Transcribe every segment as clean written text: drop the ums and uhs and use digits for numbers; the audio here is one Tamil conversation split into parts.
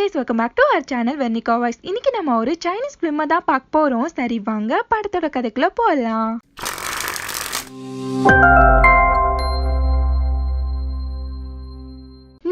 guys, welcome back to our channel Vernica Voice. இன்னைக்கு நம்ம ஒரு சைனீஸ் ஃபிலிம் தான் பார்க்க போறோம். சரி வாங்க படத்தோட கதைக்குள்ள போகலாம்.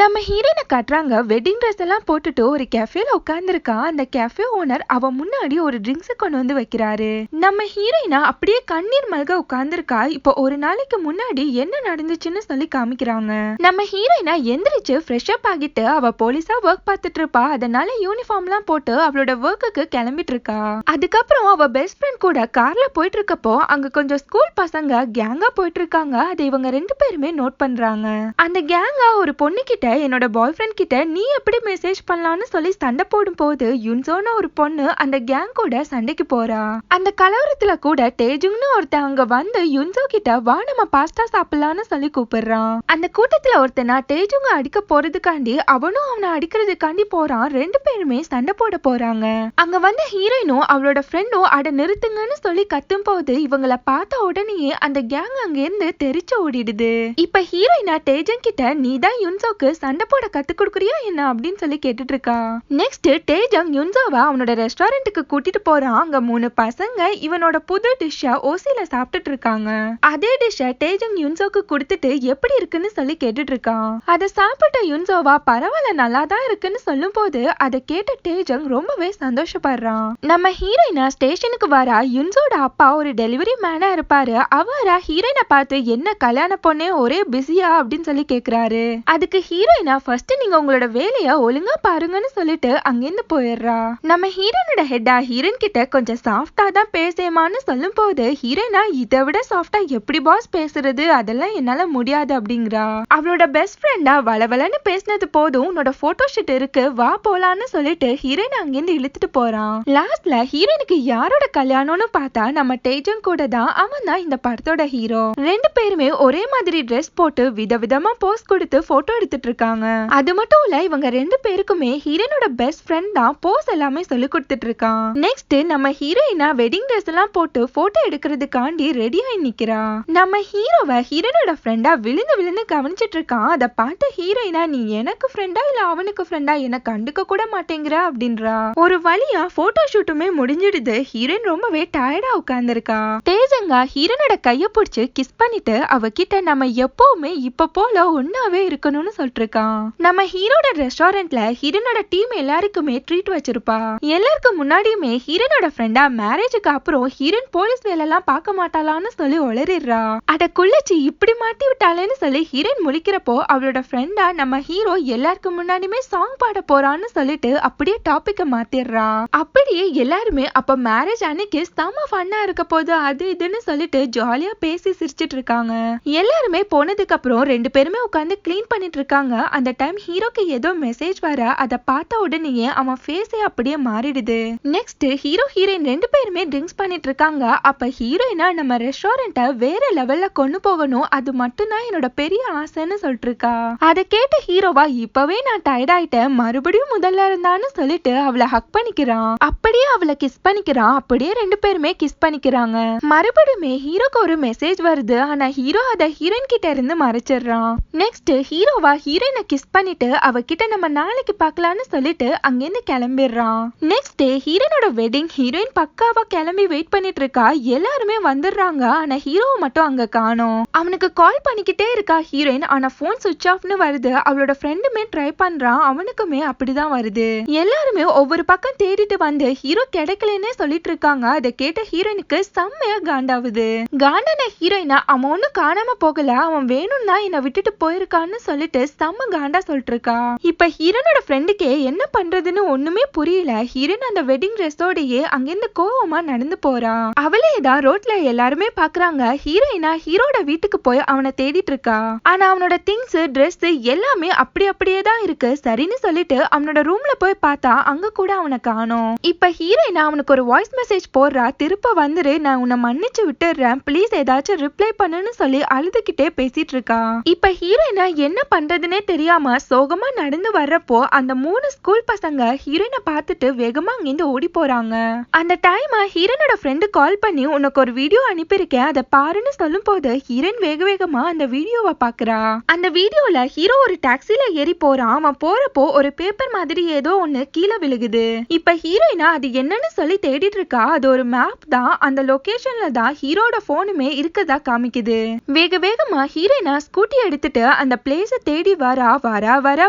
நம்ம ஹீரோயினை காட்டுறாங்க. வெட்டிங் ட்ரெஸ் எல்லாம் போட்டுட்டு ஒரு கேஃபேல உட்கார்ந்துருக்கா. அந்த கேஃபே ஓனர் அவ முன்னாடி ஒரு ட்ரிங்க்ஸ் கொண்டு வந்து வைக்கிறாரு. நம்ம ஹீரோயினா அப்படியே கண்ணீர் மல்க உட்கார்ந்துருக்கா. இப்போ ஒரு நாளைக்கு முன்னாடி என்ன நடந்துச்சுன்னு சொல்லி காமிக்கிறாங்க. நம்ம ஹீரோயினா எந்திரிச்சு ஃப்ரெஷ் அப் ஆகிட்டு அவ போலீஸா ஒர்க் பார்த்துட்டு இருப்பா. அதனால யூனிஃபார்ம் எல்லாம் போட்டு அவளோட ஒர்க்குக்கு கிளம்பிட்டு இருக்கா. அதுக்கப்புறம் அவ பெஸ்ட் ஃப்ரெண்ட் கூட கார்ல போயிட்டு இருக்கப்போ அங்க கொஞ்சம் ஸ்கூல் பசங்க கேங்கா போயிட்டு இருக்காங்க. அதை இவங்க ரெண்டு பேருமே நோட் பண்றாங்க. அந்த கேங்கா ஒரு பொண்ணு கிட்ட என்னோட பாய் ஃப்ரெண்ட் கிட்ட நீ எப்படி மெசேஜ் பண்ணலாம்னு சொல்லி சண்டை போடும் போது யுன்சோன்னு ஒரு பொண்ணு அந்த கேங் கூட சண்டைக்கு போறா. அந்த கலவரத்துல கூட டேஜுங்னு ஒருத்தன் அங்க வந்து யுன்சோ கிட்ட வா நம்ம பாஸ்டா சாப்பிடலாம்னு சொல்லி கூப்பிடுறான். அந்த கூட்டத்துல ஒருத்தனா டேஜுங்க அடிக்க போறதுக்காண்டி அவனும் அவனை அடிக்கிறதுக்காண்டி போறான். ரெண்டு பேருமே சண்டை போட போறாங்க. அங்க வந்து ஹீரோயினும் அவளோட ஃப்ரெண்டும் அட நிறுத்துங்கன்னு சொல்லி கத்தும் போது இவங்களை பார்த்த உடனேயே அந்த கேங் அங்க இருந்து தெரிச்சு ஓடிடுது. இப்ப ஹீரோயினா டேஜன் கிட்ட நீ தான் யுன்சோக்கு சண்டை போட கத்து கொடுக்குறியா என்ன அப்படின்னு சொல்லி கேட்டுட்டு இருக்கா. நெக்ஸ்ட் டேஜங் யுன்சோவை அவனோட ரெஸ்டாரண்ட்டுக்கு கூட்டிட்டு போறான். அங்க 3 பசங்க இவனோட புது டிஷ்ஷ ஓசில சாப்பிட்டுட்டு இருக்காங்க. அதே டிஷ்ஷ டேஜங் யுன்சோக்கு கொடுத்துட்டு எப்படி இருக்குன்னு சொல்லி கேட்டுட்டு இருக்கான். அதை சாப்பிட்ட யுன்சோவா பரவாயில்ல நல்லாதான் இருக்குன்னு சொல்லும் போது அதை கேட்ட டேஜங் ரொம்பவே சந்தோஷப்படுறான். நம்ம ஹீரோயினா ஸ்டேஷனுக்கு வரா. யுன்சோட அப்பா ஒரு டெலிவரி மேனா இருப்பாரு. அவரா ஹீரோயினை பார்த்து என்ன கல்யாண பொண்ணே ஒரே பிஸியா அப்படின்னு சொல்லி கேக்குறாரு. அதுக்கு ஹீரோயினா ஃபர்ஸ்ட் நீங்க உங்களோட வேலைய ஒழுங்கா பாருங்கன்னு சொல்லிட்டு அங்கிருந்து போயிடுறா. நம்ம ஹீரோனோட ஹெட்டா ஹீரோயின் கிட்ட கொஞ்சம் சாஃப்டா தான் பேசேமான்னு சொல்லும் போது ஹீரோயினா இதை விட சாஃப்டா எப்படி பாஸ் பேசுறது அதெல்லாம் என்னால முடியாது அப்படிங்கிறா. அவளோட பெஸ்ட் ஃப்ரெண்டா வளவலன்னு பேசினது போதும் உன்னோட போட்டோ ஷூட் இருக்கு வா போலான்னு சொல்லிட்டு ஹீரோயின் அங்கிருந்து இழுத்துட்டு போறான். லாஸ்ட்ல ஹீரோயினுக்கு யாரோட கல்யாணம்னு பார்த்தா நம்ம டேஜன் கூட தான். அவன் தான் இந்த படத்தோட ஹீரோ. ரெண்டு பேருமே ஒரே மாதிரி ட்ரெஸ் போட்டு விதவிதமா போஸ் கொடுத்து போட்டோ எடுத்துட்டு இருக்காங்க. அது மட்டும் இல்ல இவங்க ரெண்டு பேருக்குமே ஹீரோயினோட பெஸ்ட் ஃப்ரெண்ட் தான் போஸ் எல்லாமே சொல்லி கொடுத்துட்டு இருக்கான். நெக்ஸ்ட் நம்ம ஹீரோயினா வெட்டிங் ட்ரெஸ் எல்லாம் போட்டு போட்டோ எடுக்கிறதுக்காண்டி ரெடி ஆகி நிக்கிறா. நம்ம ஹீரோவை ஹீரோயினோட ஃப்ரெண்டா விழுந்து விழுந்து கவனிச்சிட்டு இருக்கான். அதை பார்த்து ஹீரோயினா நீ எனக்கு ஃப்ரெண்டா இல்ல அவனுக்கு ஃப்ரெண்டா என்ன கண்டுக்க கூட மாட்டேங்கிற அப்படின்றா. ஒரு வழியா போட்டோ ஷூட்டுமே முடிஞ்சிடுது. ஹீரோயின் ரொம்பவே டயர்டா உட்கார்ந்துருக்கா. டேஜங்கா ஹீரோனோட கைய பிடிச்சு கிஸ் பண்ணிட்டு அவகிட்ட நம்ம எப்பவுமே இப்ப போல ஒன்னாவே இருக்கணும்னு சொல்லிட்டு இருக்கான். நம்ம ஹீரோட ரெஸ்டாரண்ட்ல ஹீரோனோட டீம் எல்லாருக்குமே ட்ரீட் வச்சிருப்பா. எல்லாருக்கும் முன்னாடியுமே ஹீரோனோட ஃப்ரெண்டா மேரேஜுக்கு அப்புறம் ஹீரோயின் போலீஸ் வேலை எல்லாம் பார்க்க மாட்டாளான்னு சொல்லி உளறிடுறா. அத குள்ளச்சி இப்படி மாட்டி விட்டாளேன்னு சொல்லி ஹீரோயின் முழிக்கிறப்போ அவளோட ஃப்ரெண்டா நம்ம ஹீரோ எல்லாருக்கும் முன்னாடியுமே சாங் பாட போறான்னு சொல்லிட்டு அப்படியே டாபிக்க மாத்திடுறா. அப்படியே எல்லாருமே அப்ப மேரேஜ் அன்னைக்கு செம ஃபன்னா இருக்க போது அது இதுன்னு சொல்லிட்டு ஜாலியா பேசி சிரிச்சிட்டு இருக்காங்க. எல்லாருமே போனதுக்கு அப்புறம் ரெண்டு பேருமே உட்காந்து கிளீன் பண்ணிட்டு இருக்காங்க. அந்த டைம் ஹீரோக்கு ஏதோ மெசேஜ் வர அதை பார்த்த உடனேயே அவன் ஃபேஸே அப்படியே மாறிடுது. நெக்ஸ்ட் ஹீரோ ஹீரோயின் ரெண்டு பேருமே ட்ரிங்க்ஸ் பண்ணிட்டு இருக்காங்க. அப்ப ஹீரோயினா நம்ம ரெஸ்டாரண்ட்டை வேற லெவல்ல கொண்டு போகணும் அது மட்டும் தான் என்னோட பெரிய ஆசைன்னு சொல்லிட்டு இருக்கா. அதை கேட்ட ஹீரோவா இப்பவே நான் டயர்ட் ஆயிட்டேன் மறுபடியும் முதல்ல இருந்தான்னு சொல்லிட்டு அவளை ஹக் பண்ணிக்கிறான். அப்படியே அவளை கிஸ் பண்ணிக்கிறான். அப்படியே ரெண்டு பேருமே கிஸ் பண்ணிக்கிறாங்க. மறுபடியுமே ஹீரோக்கு ஒரு மெசேஜ் வருது. ஆனா ஹீரோ அதை ஹீரோயின் கிட்ட இருந்து மறைச்சிடுறான். நெக்ஸ்ட் ஹீரோவா ஹீரோயினை கிஸ் பண்ணிட்டு அவகிட்ட நம்ம நாளைக்கு பார்க்கலாம்னு சொல்லிட்டு அங்கிருந்து கிளம்பிடுறான். நெக்ஸ்ட் டே ஹீரோனோட வெட்டிங். ஹீரோயின் பக்காவா கிளம்பி வெயிட் பண்ணிட்டு இருக்கா. எல்லாருமே வந்துடுறாங்க. ஆனா ஹீரோவை மட்டும் அங்க காணோம். அவனுக்கு கால் பண்ணிக்கிட்டே இருக்கா ஹீரோயின். ஆனா போன் சுவிட்ச் ஆஃப்னு வருது. அவளோட ஃப்ரெண்டுமே ட்ரை பண்றான். அவனுக்குமே அப்படிதான் வருது. எல்லாருமே ஒவ்வொரு பக்கம் தேடிட்டு வந்து ஹீரோ கிடைக்கலன்னே சொல்லிட்டு இருக்காங்க. அதை கேட்ட ஹீரோயினுக்கு செம்மையா காண்டாவுது. காண்டான ஹீரோயினா அவன் ஒன்னும் காணாம போகல அவன் வேணும்னா என்னை விட்டுட்டு போயிருக்கான்னு சொல்லிட்டு செம்ம காண்டா சொல்லிட்டு இருக்கா. இப்ப ஹீரோனோட ஃப்ரெண்டுக்கே என்ன பண்றதுன்னு ஒண்ணுமே புரியல. ஹீரோன் அந்த வெட்டிங் ட்ரெஸ்ஸோடயே அங்கிருந்து கோவமா நடந்து போறா. அவளே தான் ரோட்ல எல்லாருமே பாக்குறாங்க. ஹீரோயினா ஹீரோட வீட்டுக்கு போய் அவனை தேடிட்டு இருக்கா. ஆனா அவனோட திங்ஸ் ட்ரெஸ் எல்லாமே அப்படியே தான் இருக்கு. சரின்னு சொல்லிட்டு அவனோட ரூம்ல போய் பார்த்தா அங்க கூட அவனை காணோம். இப்ப ஹீரோயினா அவனுக்கு ஒரு வாய்ஸ் மெசேஜ் போடுறா. திருப்ப வந்துரு நான் உன்னை மன்னிச்சு விட்டுறேன் ப்ளீஸ் ஏதாச்சும் ரிப்ளை பண்ணுன்னு சொல்லி அழுதுகிட்டே பேசிட்டு இருக்கா. இப்ப ஹீரோயினா என்ன பண்றதுன்னே எதுவுமே தெரியாம சோகமா நடந்து வர்றப்போ அந்த 3 ஸ்கூல் பசங்க ஹீரோயினை பார்த்துட்டு வேகமா அங்கிருந்து ஓடி போறாங்க. அந்த டைம் ஹீரோனோட ஃப்ரெண்டு கால் பண்ணி உனக்கு ஒரு வீடியோ அனுப்பியிருக்கேன் அதை பாருன்னு சொல்லும் போது ஹீரோயின் வேக வேகமா அந்த வீடியோவை பாக்குறா. அந்த வீடியோல ஹீரோ ஒரு டாக்ஸில ஏறி போறான். அவன் போறப்போ ஒரு பேப்பர் மாதிரி ஏதோ ஒண்ணு கீழே விழுகுது. இப்ப ஹீரோயினா அது என்னன்னு சொல்லி தேடிட்டு இருக்கா. அது ஒரு மேப் தான். அந்த லொகேஷன்ல தான் ஹீரோட போனுமே இருக்கதா காமிக்குது. வேக வேகமா ஹீரோயினா ஸ்கூட்டி எடுத்துட்டு அந்த பிளேஸ தேடி வர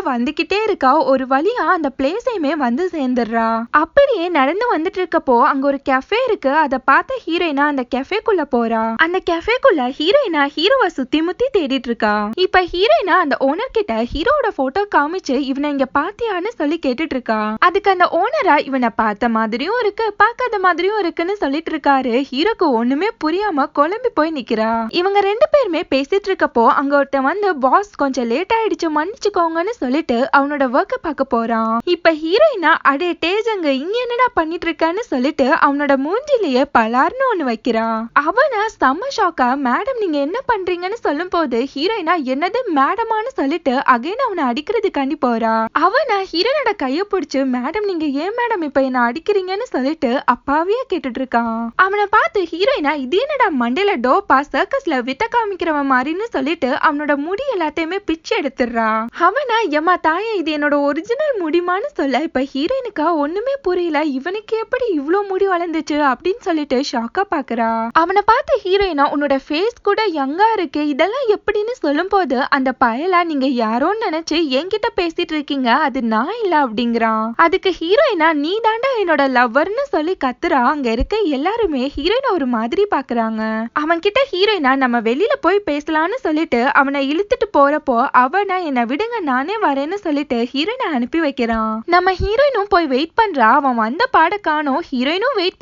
வந்துகிட்டே இருக்கா. ஒரு வழியா அந்த பிளேஸையுமே வந்து சேர்ந்துடுறா. அப்படியே நடந்து வந்துட்டு இருக்கப்போ அங்க ஒரு கெஃபே இருக்கு. அதை பார்த்த ஹீரோயினா அந்த கெஃபேக்குள்ள போறா. அந்த கெஃபேக்குள்ள ஹீரோயினா ஹீரோவை சுத்தி முத்தி தேடிட்டு இருக்கா. இப்ப ஹீரோயினா அந்த ஓனர் கிட்ட ஹீரோட போட்டோ காமிச்சு இவனை இங்க பாத்தியான்னு சொல்லி கேட்டுட்டு இருக்கா. அதுக்கு அந்த ஓனரா இவனை பார்த்த மாதிரியும் இருக்கு பார்க்காத மாதிரியும் இருக்குன்னு சொல்லிட்டு இருக்காரு. ஹீரோக்கு ஒண்ணுமே புரியாம குழம்பி போய் நிக்கிறா. இவங்க 2 பேருமே பேசிட்டு இருக்கப்போ அங்க ஒருத்தன் வந்து பாஸ் கொஞ்சம் லேட் ஆயிடுச்சு மன்னிச்சுக்கோங்கன்னு சொல்லிட்டு அவனோட ஒர்க்க பார்க்க போறான். இப்ப ஹீரோயினா அடே டேஜங்க இங்க என்னடா பண்ணிட்டு இருக்கான்னு சொல்லிட்டு அவனோட மூஞ்சிலேயே பலார்னு ஒண்ணு வைக்கிறா. அவனா செம்ம ஷாக்கா மேடம் நீங்க என்ன பண்றீங்கன்னு சொல்லும் போது ஹீரோயினா என்னது மேடமான்னு சொல்லிட்டு அகைன் அவனை அடிக்கிறதுக்காண்டி போறா. அவனா ஹீரோனோட கைய பிடிச்சு மேடம் நீங்க ஏன் மேடம் இப்ப என்ன அடிக்கிறீங்கன்னு சொல்லிட்டு அப்பாவியா கேட்டுட்டு இருக்கான். அவனை பார்த்து ஹீரோயினா இது என்னடா மண்டையில டோப்பா சர்க்கஸ்ல வித்த காமிக்கிறவன் மாதிரின்னு சொல்லிட்டு அவனோட முடி எல்லாத்தையுமே பிச்சு எடுத்துடுறா. அவனா எம்மா தாயே இது என்னோட ஒரிஜினல் முடிமான்னு சொல்ல இப்ப ஹீரோயினுக்கா ஒண்ணுமே புரியல. இவனுக்கு எப்படி இவ்ளோ முடி வளர்ந்துச்சு அப்படின்னு சொல்லிட்டு ஷாக்கா பாக்குறா. அவனை பார்த்து ஹீரோயினா உன்னோட ஃபேஸ் கூட யங்கா இருக்கு இதெல்லாம் எப்படின்னு சொல்லும் போது அந்த பயலா நீங்க யாரோன்னு நினைச்சு என்கிட்ட பேசிட்டு இருக்கீங்க அது நான் இல்ல அப்படிங்கிறான். அதுக்கு ஹீரோயினா நீ தாண்டா என்னோட லவ்வர்னு சொல்லி கத்துறா. அங்க இருக்க எல்லாருமே ஹீரோயினா ஒரு மாதிரி பாக்குறாங்க. அவன் கிட்ட ஹீரோயினா நம்ம வெளியில போய் பேசலாம்னு சொல்லிட்டு அவனை இழுத்துட்டு போறப்போ அவனா என்ன விடுங்க நானே வரேன்னு சொல்லிட்டு ஹீரோயினை அனுப்பி வைக்கிறான். நம்ம ஹீரோயினும் போய் வெயிட் பண்றா. அவன் வந்த பாட காணோம். ஹீரோயினும் வெயிட்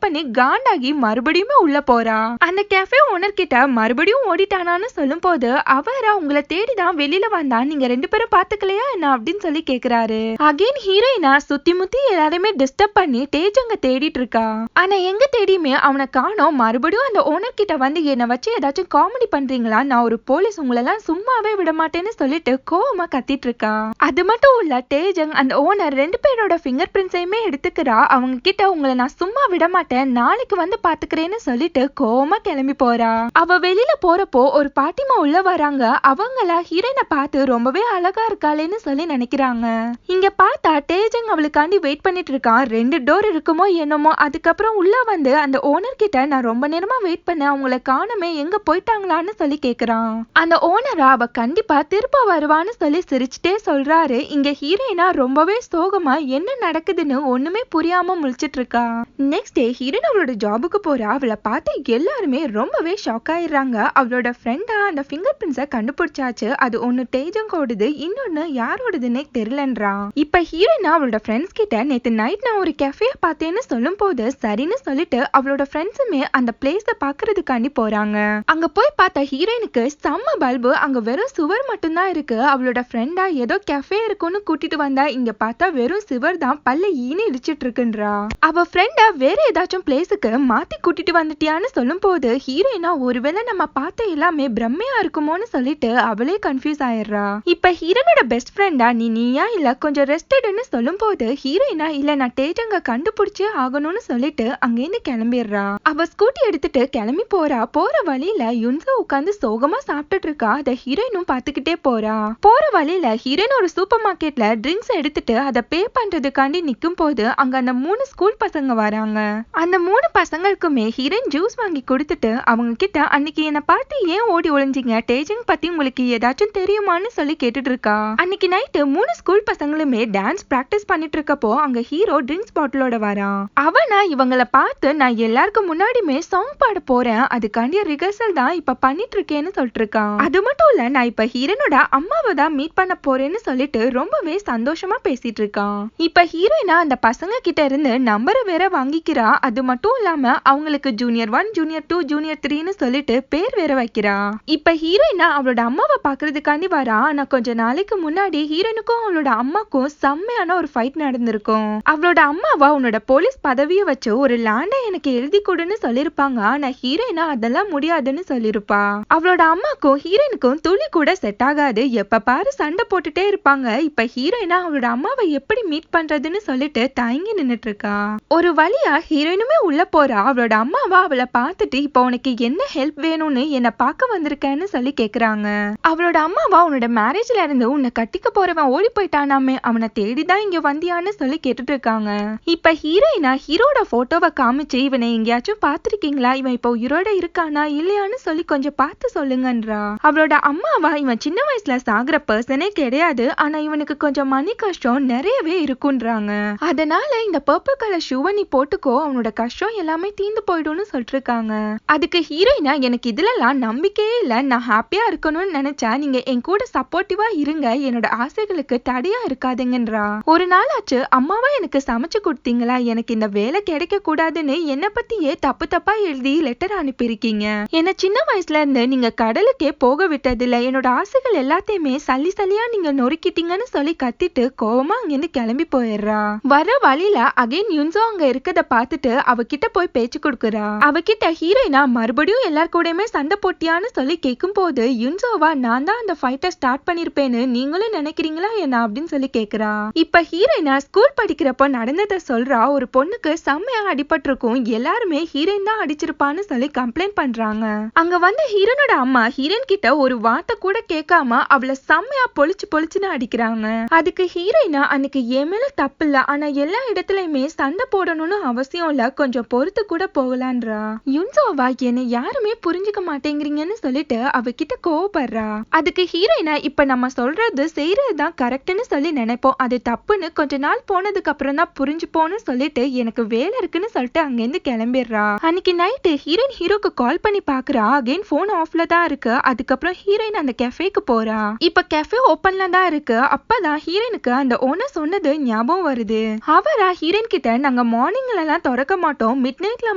பண்ணி காண்டாகி மறுபடியும் உள்ள போறா. அந்த கேஃபே ஓனர் கிட்ட மறுபடியும் ஓடிட்டானான்னு சொல்லும் போது அவரா உங்களை தேடிதான் வெளியில வந்தா நீங்க 2 பேரும் பாத்துக்கலையா என்ன அப்படின்னு சொல்லி கேக்குறாரு. அகைன் ஹீரோயினா சுத்தி முத்தி எல்லாருமே டிஸ்டர்ப் பண்ணி டேஜங்க தேடிட்டு இருக்கா. ஆனா எங்க தேடியுமே அவனை காணோம். மறுபடியும் அந்த ஓனர் கிட்ட வந்து என்ன வச்சு ஏதாச்சும் காமெடி பண்றீங்களா நான் ஒரு போலீஸ் உங்களெல்லாம் சும்மாவே விட மாட்டேன்னு சொல்லிட்டு கோவமா கத்திட்டு இருக்கா. அது மட்டும் இல்ல டேஜங் அந்த ஓனர் 2 பேரோட ஃபிங்கர் பிரிண்ட்ஸையுமே எடுத்துக்கிறா. அவங்க கிட்ட உங்களை நான் சும்மா விட மாட்டேன் நாளைக்கு வந்து பாத்துக்கிறேன்னு சொல்லிட்டு கோவமா கிளம்பி போறா. அவ வெளியில போறப்போ ஒரு பாட்டிமா உள்ள வராங்க. அவங்கள ஹீரோயினை பார்த்து ரொம்பவே அழகா இருக்காளேன்னு சொல்லி நினைக்கிறாங்க. இங்க பார்த்தா டேஜங் அவளுக்காண்டி வெயிட் பண்ணிட்டு இருக்கான். 2 டோர் இருக்குமோ என்னமோ. அதுக்கப்புறம் உள்ள வந்து அந்த ஓனர் கிட்ட நான் ரொம்ப நேரமா வெயிட் பண்ண அவங்கள காணமே எங்க போயிட்டாங்களான்னு சொல்லி கேக்குறான். அந்த ஓனரா அவ கண்டிப்பா திருப்ப வருவான்னு சொல்லி சிரிச்சுட்டே சொல்றாரு. இங்க ஹீரோயினா ரொம்பவே சோகமா என்ன நடக்குதுன்னு ஒண்ணுமே புரியாம முழிச்சிட்டு இருக்கா. நெக்ஸ்ட் டே ஹீரோயின் அவளோட ஜாபுக்கு போறா. அவளை பார்த்து எல்லாருமே ரொம்பவே ஷாக் ஆயிடுறாங்க. அவளோட ஃப்ரெண்டா அந்த ஃபிங்கர் பிரிண்ட்ஸை கண்டுபிடிச்சாச்சு. அது ஒன்னு டேஜங்கோடுது இன்னொன்னு யாரோடதுன்னே தெரியலன்றா. இப்ப ஹீரோயினா அவளோட ஃப்ரெண்ட்ஸ் கிட்ட நேத்து நைட் நான் ஒரு கெஃபே பார்த்தேன்னு சொல்லும் போது சரின்னு சொல்லிட்டு அவளோட ஃப்ரெண்ட்ஸுமே அந்த பிளேஸ பாக்குறதுக்காண்டி போறாங்க. அங்க போய் பார்த்த ஹீரோயினுக்கு செம்ம பல்பு. அங்க வெறும் சுவர் மட்டும்தான் இருக்கு. அவளோட ஃப்ரெண்டா ஏதோ கெஃபே இருக்குன்னு கூட்டிட்டு வந்தா இங்க பார்த்தா வெறும் சுவர் தான் பல்ல ஈனி இடிச்சிட்டு இருக்குன்றா. அவ ஃப்ரெண்டா வேற ஏதாச்சும் பிளேஸுக்கு மாத்தி கூட்டிட்டு வந்துட்டியான்னு சொல்லும் போது ஹீரோயினா ஒருவேளை நம்ம பார்த்த எல்லாமே பிரம்மையா இருக்குமோன்னு சொல்லிட்டு அவளே கன்ஃபியூஸ் ஆயிடுறா. இப்ப ஹீரோனோட பெஸ்ட் ஃப்ரெண்டா நீயா இல்ல கொஞ்சம் ரெஸ்டட்னு சொல்லும் போது ஹீரோயினா இல்ல நான் டேஜங்க கண்டுபிடிச்சே ஆகணும்னு சொல்லிட்டு அங்கேருந்து கிளம்பிடுறா. அவ ஸ்கூட்டி எடுத்துட்டு கிளம்பி போறா. போற வழியில யுன்சா உட்காந்து சோகமா சாப்பிட்டுட்டு இருக்கா. அத ஹீரோயினும் பாத்துக்கிட்டே போறா. போற வழியில ஹீரோயின் ஒரு சூப்பர் மார்க்கெட்ல ட்ரிங்க்ஸ் எடுத்துட்டு அதை பே பண்றதுக்காண்டி நிக்கும் போது அங்க அந்த 3 ஸ்கூல் பசங்க வராங்க. அந்த 3 பசங்களுக்குமே ஹீரோயின் ஜூஸ் வாங்கி கொடுத்துட்டு அவங்க கிட்ட அன்னைக்கு என்ன பார்த்து ஏன் ஓடி ஒளிஞ்சிங்க டேஜிங் பத்தி உங்களுக்கு ஏதாச்சும் தெரியுமான்னு சொல்லி கேட்டுட்டு இருக்கா. அன்னைக்கு நைட்டு 3 ஸ்கூல் பசங்களுமே டான்ஸ் பிராக்டிஸ் பண்ணிட்டு இருக்கப்போ அங்க ஹீரோ ட்ரிங்க்ஸ் பாட்டிலோட வரான். அவனா இவங்களை பார்த்து நான் எல்லாருக்கும் முன்னாடியுமே சாங் பாட போறேன் அதுக்காண்டி ரிஹர்சல் தான் இப்ப பண்ணிட்டு இருக்கேன்னு சொல்லிட்டு இருக்கான். அது மட்டும் இல்ல நான் இப்ப ஹீரோனோட அம்மாவை தான் மீட் பண்ண போறேன்னு சொல்லிட்டு ரொம்பவே சந்தோஷமா பேசிட்டு இருக்கான். இப்ப ஹீரோயினா அந்த பசங்க கிட்ட இருந்து நம்பரை வேற வாங்கிக்கிறா. அது மட்டும் இல்லாம அவங்களுக்கு ஜூனியர் 1 ஜூனியர் 2 ஜூனியர் 3ன்னு சொல்லிட்டு பேர் வேற வைக்கிறா. இப்ப ஹீரோயினா அவளோட அம்மாவை பாக்குறதுக்காண்டி வரா. ஆனா கொஞ்ச நாளைக்கு முன்னாடி ஹீரோனுக்கும் அவளோட அம்மாக்கும் செம்மையான ஒரு ஃபைட் நடந்திருக்கும். அவளோட அம்மாவா உன்னோட போலீஸ் பதவியை வச்சு ஒரு லேண்டை எனக்கு எழுதி கொடுன்னு சொல்லிருப்பாங்க. ஆனா ஹீரோயினா அதெல்லாம் முடியாதுன்னு சொல்லிருப்பா. அவளோட அம்மாக்கும் ஹீரோயினுக்கும் துளி கூட செட் ஆகாது. எப்ப பாரு சண்டை போட்டுட்டே இருப்பாங்க. இப்ப ஹீரோயினா அவளோட அம்மாவை எப்படி மீட் பண்றதுன்னு சொல்லிட்டு தயங்கி நின்னுட்டு இருக்கா. ஒரு வழியா ஹீரோயினுமே உள்ள போறா. அவளோட அம்மாவா அவளை பார்த்துட்டு இப்ப உனக்கு என்ன ஹெல்ப் வேணும்னு என்ன பார்க்க வந்திருக்கேன்னு சொல்லி கேக்குறாங்க. அவளோட அம்மாவா உன்னோட மேரேஜ்ல இருந்து உன்னை கட்டிக்க போறவன் ஓடி போயிட்டானாமே, அவனை தேடிதான் இங்க வந்தியான்னு சொல்லி கேட்டுட்டு இருக்காங்க. இப்ப ஹீரோயினா ஹீரோட போட்டோவை காமிச்சு இவனை எங்கேயாச்சும் பாத்திருக்கீங்களா, இவன் இப்ப உயிரோட இருக்கானா இல்லையான்னு சொல்லி கொஞ்சம் பார்த்து சொல்லுங்கன்றா. அவளோட அம்மாவா இவன் சின்ன வயசுல சாகுற பர்சனே கிடையாது, ஆனா இவனுக்கு கொஞ்சம் மணி கஷ்டம் நிறையவே இருக்குன்றாங்க. அதனால இந்த பர்பிள் கலர் ஷூவை நீ போட்டுக்கோ, அவனோட கஷ்டம் எல்லாமே தீந்து போயிடும்னு சொல்லிட்டு இருக்காங்க. அதுக்கு ஹீரோயினா எனக்கு இதுலலாம் நம்பிக்கையே இல்ல, நான் ஹாப்பியா இருக்கணும்னு நினைச்சா நீங்க என் கூட சப்போர்ட்டிவா இருங்க, என்னோட ஆசைகளுக்கு தடையா இருக்காதுங்கன்றா. ஒரு நாளாச்சு அம்மாவா எனக்கு சமைச்சு கொடுத்தீங்களா, எனக்கு இந்த வேலை கிடைக்க கூடாதுன்னு என்ன பத்தியே தப்பு தப்பா எழுதி லெட்டர் அனுப்பியிருக்கீங்க. என்ன சின்ன வயசுல இருந்து நீங்க கடலுக்கே போக விட்டதில்ல, என்னோட ஆசைகள் எல்லாத்தையுமே சல்லி சல்லியா நீங்க நொறுக்கிட்டீங்கன்னு சொல்லி கத்திட்டு கோவமா அங்கிருந்து கிளம்பி போயிடுறா. வர வழியில அகைன் யுன்சோ அங்க இருக்கத பார்த்துட்டு அவகிட்ட போய் பேச்சு கொடுக்குறா. அவகிட்ட ஹீரோயினா மறுபடியும் எல்லார் கூடயுமே சண்டை போட்டியான்னு சொல்லி கேட்கும் போது யுன்சோவா நான் தான் அந்த ஃபைட்டை ஸ்டார்ட் பண்ணிருப்பேன்னு நீங்களும் நினைக்கிறீங்களா என்ன அப்படின்னு சொல்லி கேக்குறா. இப்ப ஹீரோயினா ஸ்கூல் படிக்கிறப்ப நடந்ததை சொல்றா. ஒரு பொண்ணுக்கு செம்மையா அடிபட்டிருக்கும், எல்லாருமே ஹீரோயின் தான் அடிச்சிருப்பான்னு சொல்லி கம்ப்ளைண்ட் பண்றாங்க. அங்க வந்த ஹீரோனோட அம்மா ஹீரோயின் கிட்ட ஒரு வார்த்தை கூட கேட்காம அவளை செம்மையா பொழிச்சுன்னு அடிக்கிறாங்க. அதுக்கு ஹீரோயினா அன்னைக்கு என் மேல தப்பு இல்ல, ஆனா எல்லா இடத்துலயுமே சண்டை போடணும்னு அவசியம் இல்ல, கொஞ்சம் பொறுத்து கூட போகலான்றா. யுன்சோவா என்னை யாருமே புரிஞ்சுக்க மாட்டேங்கிறீங்கன்னு சொல்லிட்டு அவகிட்ட கோவப்படுறா. அதுக்கு ஹீரோயினா இப்ப நம்ம சொல்றது செய்யறதுதான் கரெக்ட்னு சொல்லி நினைப்போம், அது தப்புன்னு கொஞ்ச நாள் போனதுக்கு அப்புறம் தான் புரிஞ்சுப்போன்னு சொல்லிட்டு எனக்கு வேலை இருக்குன்னு சொல்லிட்டு அங்கிருந்து கிளம்பிடுறா. அன்னைக்கு நைட்டு ஹீரோயின் ஹீரோக்கு கால் பண்ணி பாக்குறா. அகைன் போன் ஆஃப்ல தான் இருக்கு. அதுக்கப்புறம் ஹீரோயின் அந்த கெஃபேக்கு போறா. இப்ப கெஃபே ஓபன்ல தான் இருக்கு. அப்பதான் ஹீரோயினுக்கு அந்த ஓனர் சொன்னது ஞாபகம் வருது. அவரா ஹீரோயின் கிட்ட நாங்க மார்னிங்ல எல்லாம் திறக்க மாட்டோம், மிட் நைட்ல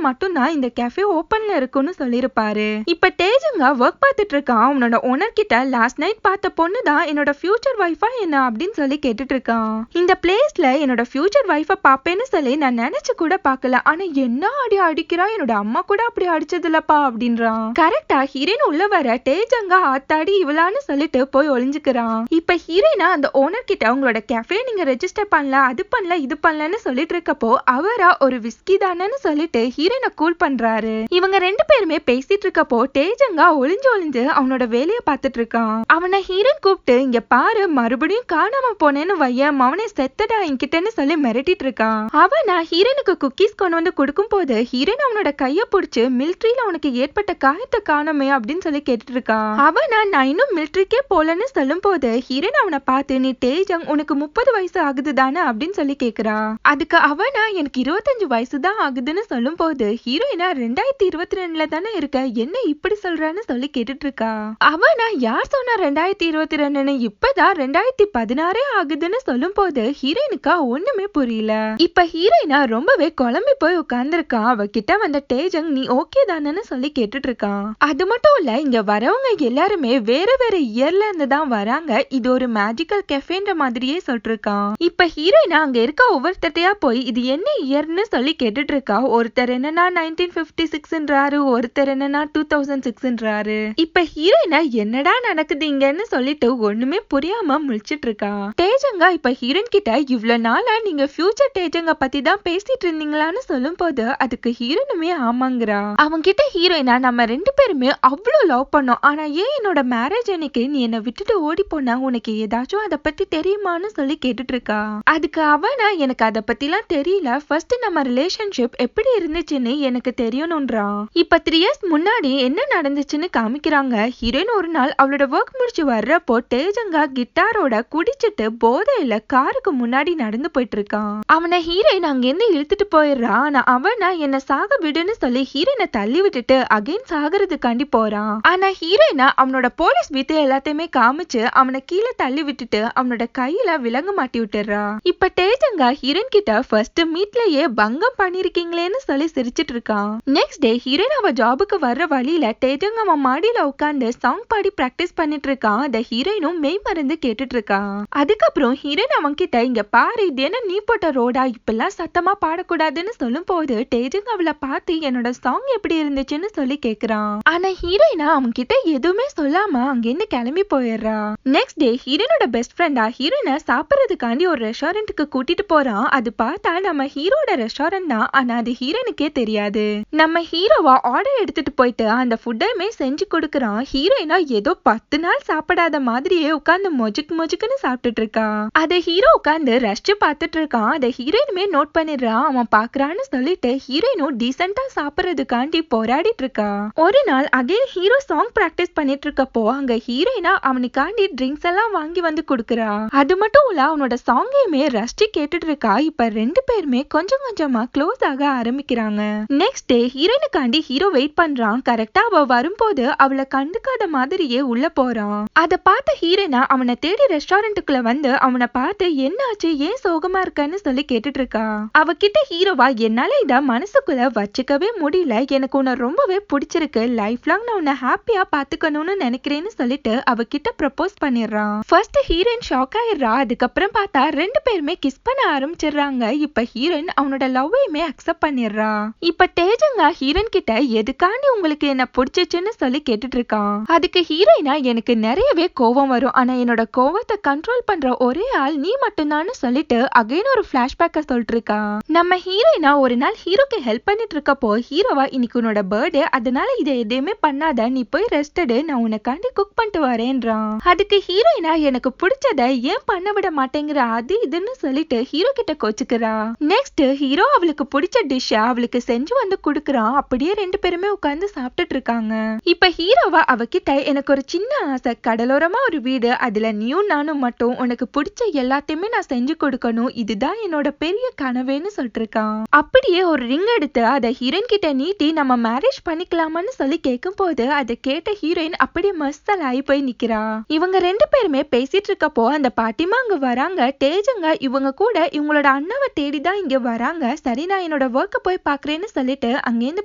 மட்டும் தான் இந்த கெஃபே ஓபன்ல இருக்குன்னு சொல்லிருப்பாரு. இப்ப டேஜுங்க ஒர்க் பார்த்துட்டு இருக்கான். அவனோட ஓனர் கிட்ட லாஸ்ட் நைட் பார்த்த பொண்ணு தான் என்னோட ஃபியூச்சர் வைஃபா என்ன அப்படின்னு சொல்லி கேட்டுட்டு இருக்கான். இந்த பிளேஸ்ல என்னோட ஃபியூச்சர் வைஃபை பாப்பேன்னு சொல்லி நான் நினைச்சு கூட பாக்கல, ஆனா என்ன அடி அடிக்கிறா, என்னோட அம்மா கூட அப்படி அடிச்சதில்லப்பா அப்படின்றான். கரெக்டா ஹீரோயின் உள்ள வர டேஜங்க ஆத்தாடி இவளான்னு சொல்லிட்டு போய் ஒளிஞ்சுக்கிறான். இப்ப ஹீரோயினா அந்த ஓனர் கிட்ட உங்களோட கெஃபே நீங்க ரெஜிஸ்டர் பண்ணல, அது பண்ணல இது பண்ணலன்னு சொல்லிட்டு இருக்கப்போ அவரா ஒரு விஸ்கி தானேன்னு சொல்லிட்டு ஹீரோயினை கூல் பண்றாரு. இவங்க ரெண்டு பேருமே பேசிட்டு இருக்கப்போ டேஜங்க ஒளிஞ்சு அவனோட வேலையை பார்த்துட்டு இருக்கான். அவனை ஹீரோயின் கூப்பிட்டு இங்க பாரு, மறுபடியும் காணாம போனேன்னு வைய மவனே செத்தடா என்கிட்டன்னு சொல்லி மிரட்டிட்டு இருக்கான். அவனா ஹீரோனுக்கு குக்கீஸ் கொண்டு வந்து கொடுக்கும் போது ஹீரோயின் அவனோட கைய பிடிச்சு மிலிட்டரியில உனக்கு ஏற்பட்ட காயத்தை காணமே அப்படின்னு சொல்லி கேட்டுட்டு இருக்கான். அவனா நான் இன்னும் மிலிட்டரிக்கே போலன்னு சொல்லும் போது ஹீரோயின் அவனை பார்த்து நீ டேஜங் உனக்கு 30 வயசு ஆகுது தானே அப்படின்னு சொல்லி கேக்குறா. அதுக்கு அவனா எனக்கு 25 வயசு தான் ஆகுதுன்னு சொல்லும் போது ஹீரோயினா 2022ல தானே இருக்க, என்ன இப்படி சொல்றான்னு சொல்லி கேட்டுட்டு இருக்கா. அவனா யார் சொன்னா 2022ன்னு, இப்பதான் 2016 ஆகுதுன்னு சொல்லும் போது ஹீரோயினுக்கா ஒண்ணுமே புரியல. இப்ப ஹீரோயினா ரொம்பவே குழம்பி போய் உட்கார்ந்துருக்கா. அவகிட்ட வந்த டேஜங் நீ ஓகே தானேன்னு சொல்லி கேட்டுட்டு இருக்கான். அது மட்டும் இல்ல இங்க வரவங்க எல்லாருமே வேற வேற இயர்ல இருந்து தான் வராங்க, இது ஒரு மேஜிக்கல் கெஃபேன்ற மாதிரியே சொல்லிட்டு இருக்கான். இப்ப ஹீரோயினா அங்க இருக்க ஒவ்வொருத்தையா போய் இது என்ன இயர்னு சொல்லி கேட்டுட்டு இருக்கா. ஒருத்தர் என்னன்னா 1956ன்றாரு, ஒருத்தர் என்னன்னா 2006ன்றாரு. இப்ப ஹீரோயினா என்னடா நடக்குதுங்கன்னு சொல்லிட்டு ஒண்ணுமே புரியாம முழிச்சிட்டு இருக்கா. டேஜங்க இப்ப ஹீரோயின் கிட்ட இவ்வளவு நாளா நீங்க ஃபியூச்சர் டேஜங்க பத்தி தான் பேசிட்டு இருந்தீங்களான்னு சொல்லும் போது அதுக்கு ஹீரோயினுமே ஆமாங்கிறா. அவங்க கிட்ட ஹீரோயினா நம்ம ரெண்டு பேருமே அவ்வளவு லவ் பண்ணோம், ஆனா ஏன் என்னோட மேரேஜ் அன்னைக்கு நீ என்ன விட்டுட்டு ஓடி போனா, உனக்கு ஏதாச்சும் அதை பத்தி தெரியுமான்னு சொல்லி கேட்டுட்டு இருக்கா. அதுக்கு அவனா எனக்கு அதை பத்திலாம் தெரியல, ஃபர்ஸ்ட் நம்ம ரிலேஷன்ஷிப் எப்படி இருந்துச்சுன்னு எனக்கு தெரியணும்ன்றான். இப்ப 3 years முன்னாடி என்ன நடந்துச்சுன்னு காமிக்கிறாங்க. ஹீரோயின் ஒரு நாள் அவளோட ஒர்க் முடிச்சு வர்றப்போ டேஜங்கா கிட்டாரோட குடிச்சிட்டு போதையில காருக்கு முன்னாடி நடந்து போயிட்டு இருக்கான். அவனை ஹீரோயின் அங்கிருந்து இழுத்துட்டு போயிடுறான். ஆனா அவனா என்ன சாக விடுன்னு சொல்லி ஹீரோயினை தள்ளி விட்டுட்டு அகைன் சாகிறதுக்காண்டி போறான். ஆனா ஹீரோயினா அவனோட போலீஸ் வித்து எல்லாத்தையுமே காமிச்சு அவனை கீழே தள்ளி விட்டுட்டு அவனோட கையில விலங்கு மாட்டி விட்டுறா. இப்ப டேஜங்கா ஹீரோயின் கிட்ட ஃபர்ஸ்ட் மீட்லயே பங்கம் பண்ணிருக்கீங்களேன்னு சொல்லி சிரிச்சிட்டு இருக்கான். நெக்ஸ்ட் டே ஹீரோயின் அவ ஜாபுக்கு வர்ற வழியில டேஜங் அவன் மாடியில உட்கார்ந்து சாங் பாடி பிராக்டிஸ் பண்ணிட்டு இருக்கான். அந்த ஹீரோயினும் மெய் மறந்து கேட்டுட்டு இருக்கான். அதுக்கப்புறம் ஹீரோயின் அவன் கிட்ட இங்க பாரு இது என்ன நீ போட்ட ரோடா, இப்பெல்லாம் சத்தமா பாடக்கூடாதுன்னு சொல்லும் போது டேஜங் அவளை பார்த்து என்னோட சாங் எப்படி இருந்துச்சுன்னு சொல்லி கேக்குறான். ஆனா ஹீரோயினா அவன் கிட்ட எதுவுமே சொல்லாம அங்கிருந்து கிளம்பி போயிடுறா. போயிடுறா. நெக்ஸ்ட் டே ஹீரோனோட பெஸ்ட் ஃப்ரெண்டா ஹீரோனை சாப்பிடறதுக்காண்டி ஒரு ரெஸ்டாரண்ட்டுக்கு கூட்டிட்டு போறான். அது பார்த்தா நம்ம ஹீரோட ரெஸ்டாரண்ட் தான், ஆனா அது ஹீரோனுக்கே தெரியாது. நம்ம ஹீரோவா ஆர்டர் எடுத்துட்டு போயிட்டு அந்த ஃபுட்டையுமே செஞ்சு கொடுக்கறான். ஹீரோயினா ஏதோ 10 நாள் சாப்பிடாத மாதிரியே உட்கார்ந்து மொஜுக்குன்னு சாப்பிட்டுட்டு இருக்கா. அதை ஹீரோ உட்கார்ந்து ரசிச்சு பார்த்துட்டு இருக்கான். அதை ஹீரோயினுமே நோட் பண்ணிடுறான். அவன் பாக்குறான்னு சொல்லிட்டு ஹீரோயினும் டீசெண்டா சாப்பிடறதுக்காண்டி போராடிட்டு இருக்கா. ஒரு நாள் அகைன் ஹீரோ சாங் பிராக்டிஸ் பண்ணிட்டு இருக்கப்போ அங்க ஹீரோயினா அவனுக்காண்டி ட்ரிங்க்ஸ் எல்லாம் வாங்கி வந்து கொடுக்கறா. அது மட்டும் இல்ல அவனோட சாங்கையுமே ரசிச்சு கேட்டுட்டு இருக்கா. இப்ப 2 பேருமே கொஞ்சம் கொஞ்சமா க்ளோஸ் ஆக ஆரம்பிக்கிறாங்க. நெக்ஸ்ட் டே ஹீரோயினுக்காண்டி ஹீரோ வெயிட் பண்றான். கரெக்டா அவ வரும்போது அவளை கண்டுக்காத மாதிரியே உள்ள போறான். அத பார்த்த ஹீரோயினா அவனை தேடி ரெஸ்டாரண்ட்டுக்குள்ள வந்து அவனை பார்த்து என்னாச்சு, ஏன் சோகமா இருக்கன்னு சொல்லி கேட்டுட்டு இருக்கா. அவகிட்ட ஹீரோவா என்னால இத மனசுக்குள்ள வச்சுக்கவே முடியல, எனக்கு உன்னை ரொம்பவே பிடிச்சிருக்கு, லைஃப் லாங் நான் உன்னை ஹாப்பியா பாத்துக்கணும்னு நினைக்கிறேன்னு சொல்லிட்டு அவகிட்ட ப்ரப்போஸ் பண்ணிடுறான். ஃபர்ஸ்ட் ஹீரோயின் ஷாக் ஆயிடுறா. அதுக்கப்புறம் பார்த்தா 2 பேருமே கிஸ் பண்ண ஆரம்பிச்சிடுறாங்க. இப்ப ஹீரோயின் அவனோட லவ்வையுமே அக்செப்ட் பண்ணிடுறா. இப்ப தேஜங்க ஹீரோயின் கிட்ட எதுக்காண்டி உங்களுக்கு என்ன பிடிச்சிச்சுன்னு சொல்லி கேட்டுட்டு இருக்கான். அதுக்கு ஹீரோயினா எனக்கு நிறையவே கோவம் வரும், ஆனா என்னோட கோவத்தை கண்ட்ரோல் பண்ற ஒரே ஆள் நீ மட்டும்தான்னு சொல்லிட்டு அகைன் ஒரு பிளாஷ்பேக்க சொல்லிட்டு இருக்கா. நம்ம ஹீரோயினா ஒரு நாள் ஹீரோக்கு ஹெல்ப் பண்ணிட்டு இருக்கப்போ ஹீரோவா இன்னைக்கு உன்னோட பர்த்டே, அதனால இதை எதையுமே பண்ணாத, நீ போய் ரெஸ்ட் எடு, நான் உனக்காண்டி குக் பண்ணிட்டு வரேன்றான். அதுக்கு ஹீரோயினா எனக்கு பிடிச்சத ஏன் பண்ண விட மாட்டேங்கிற அது இதுன்னு சொல்லிட்டு ஹீரோ கிட்ட கோச்சுக்கிறா. நெக்ஸ்ட் ஹீரோ அவளுக்கு பிடிச்ச டிஷ் அவளுக்கு செஞ்சு வந்து குடுக்கறான். அப்படியே 2 பேருமே உட்கார்ந்து சாப்பிட்டுட்டு இருக்காங்க. இப்ப ஹீரோவா அவகிட்ட எனக்கு ஒரு சின்ன ஆசை, கடலோரமா ஒரு வீடு, அதுல நீயும் நானும் மட்டும், உனக்கு பிடிச்ச எல்லாத்தையுமே நான் செஞ்சு கொடுக்கணும், இதுதான் என்னோட பெரிய கனவேன்னு சொல்லிட்டு இருக்கான். அப்படியே ஒரு ரிங் எடுத்து அதை ஹீரோயின் கிட்ட நீட்டி நம்ம மேரேஜ் பண்ணிக்கலாமான்னு சொல்லி கேட்கும் போது அதை கேட்ட ஹீரோயின் அப்படியே மஸ்தல் ஆகி போய் நிக்கிறா. இவங்க 2 பேருமே பேசிட்டு இருக்கப்போ அந்த பாட்டிமா அங்க வராங்க. தேஜங்க இவங்க கூட இவங்களோட அண்ணாவை தேடிதான் இங்க வராங்க. சரி நான் என்னோட ஒர்க்க போய் பாக்குறேன்னு சொல்லிட்டு அங்கேருந்து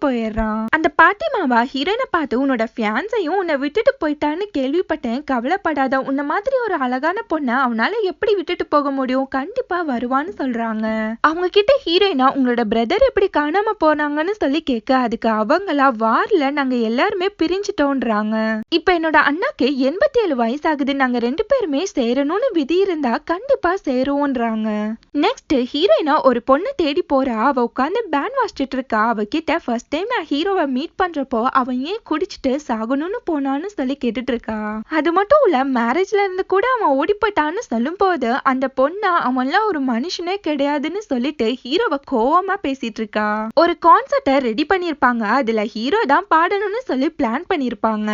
போயிடுறான். அந்த பாட்டிமாவா ஹீரோயினை பார்த்து உன்னோட ஃபியான்ஸையும் உன்னை விட்டுட்டு போயிட்டான்னு கேள்விப்பட்டேன், கவலைப்படாத, உன்ன மாதிரி ஒரு அழகான பொண்ணை அவனால எப்படி விட்டுட்டு போக முடியும், கண்டிப்பா வருவான்னு சொல்றாங்க. அவங்க கிட்ட ஹீரோயினா உங்களோட பிரதர் எப்படி காணாம போனாங்கன்னு சொல்லி கேட்க அதுக்கு அவங்களா வார்ல நாங்க எல்லாருமே பிரிஞ்சிட்டோன்றாங்க. இப்ப என்னோட அண்ணாக்கு 87 வயசாகுது, நாங்க 2 பேருமே சேரணும்னு விதி இருந்தா கண்டிப்பா சேருவோன்றாங்க. நெக்ஸ்ட் ஹீரோயினா ஒரு பொண்ணை தேடி போறா. அவ உட்காந்து பேண்ட் வாசிச்சுட்டு இருக்கா. அவகிட்ட ஃபர்ஸ்ட் டைம் நான் ஹீரோவை மீட் பண்றப்போ அவன் ஏன் குடிச்சிட்டு சாகணும்னு போனான்னு சொல்லி கேட்டுட்டு இருக்கா. அது மட்டும் இல்ல மேரேஜ்ல இருந்து கூட அவன் ஓடி போயிட்டான்னு சொல்லும் போது அந்த பொண்ணா அவன்லாம் ஒரு மனுஷனே கிடையாதுன்னு சொல்லிட்டு ஹீரோவை கோவமா பேசிட்டு இருக்கா. ஒரு கான்சர்ட்டை ரெடி பண்ணிருப்பாங்க, அதுல ஹீரோ தான் பாடணும்னு சொல்லி பிளான் பண்ணிருப்பாங்க.